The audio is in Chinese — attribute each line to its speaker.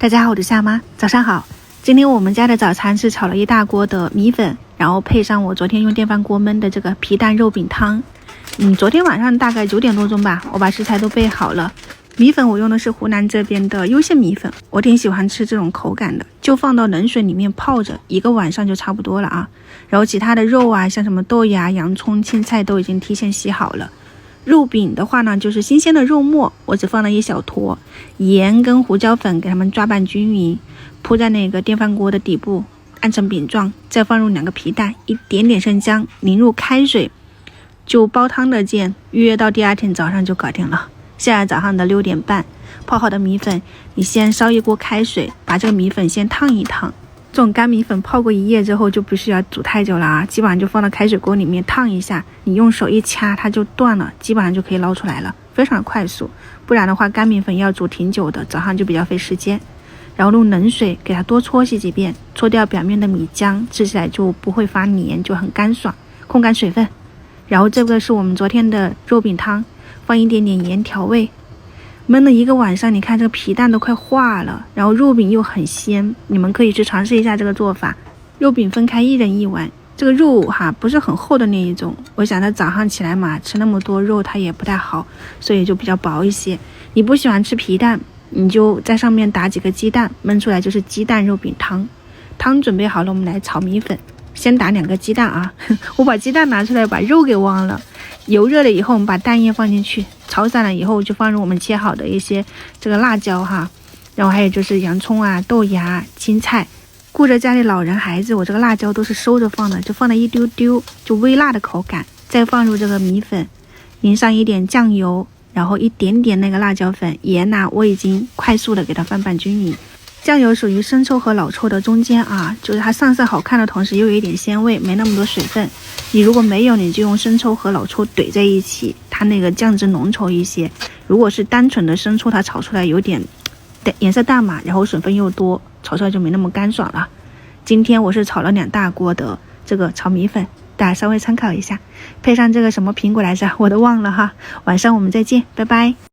Speaker 1: 大家好，我是夏妈，早上好。今天我们家的早餐是炒了一大锅的米粉，然后配上我昨天用电饭锅焖的这个皮蛋肉饼汤。昨天晚上大概9点多钟吧，我把食材都备好了。米粉我用的是湖南这边的优线米粉，我挺喜欢吃这种口感的，就放到冷水里面泡着，1个晚上就差不多了啊。然后其他的肉啊，像什么豆芽、洋葱、青菜都已经提前洗好了。肉饼的话呢，就是新鲜的肉末，我只放了1小坨，盐跟胡椒粉给它们抓拌均匀，铺在那个电饭锅的底部，按成饼状，再放入2个皮蛋，一点点生姜，淋入开水，就煲汤的键，预约到第2天早上就搞定了。现在早上的6点半，泡好的米粉，你先烧一锅开水，把这个米粉先烫一烫。这种干米粉泡过1夜之后就不需要煮太久了啊，基本上就放到开水锅里面烫一下，你用手一掐它就断了，基本上就可以捞出来了，非常的快速。不然的话干米粉要煮挺久的，早上就比较费时间。然后用冷水给它多搓洗几遍，搓掉表面的米浆，吃起来就不会发黏，就很干爽，控干水分。然后这个是我们昨天的肉饼汤，放一点点盐调味。焖了1个晚上，你看这个皮蛋都快化了，然后肉饼又很鲜，你们可以去尝试一下这个做法。肉饼分开1人1碗，这个肉不是很厚的那一种，我想他早上起来嘛，吃那么多肉它也不太好，所以就比较薄一些。你不喜欢吃皮蛋，你就在上面打几个鸡蛋，焖出来就是鸡蛋肉饼汤。汤准备好了，我们来炒米粉。先打2个鸡蛋啊，我把鸡蛋拿出来，把肉给忘了。油热了以后，我们把蛋液放进去，炒散了以后就放入我们切好的一些这个辣椒然后还有就是洋葱啊、豆芽、青菜。顾着家里老人孩子，我这个辣椒都是收着放的，就放了一丢丢，就微辣的口感。再放入这个米粉，淋上一点酱油，然后一点点那个辣椒粉、盐我已经快速的给它翻拌均匀。酱油属于生抽和老抽的中间就是它上色好看的同时又有一点鲜味，没那么多水分。你如果没有，你就用生抽和老抽怼在一起，它那个酱汁浓稠一些。如果是单纯的生抽，它炒出来有点颜色淡嘛，然后水分又多，炒出来就没那么干爽了。今天我是炒了2大锅的这个炒米粉，大家稍微参考一下，配上这个什么苹果来着，我都忘了晚上我们再见，拜拜。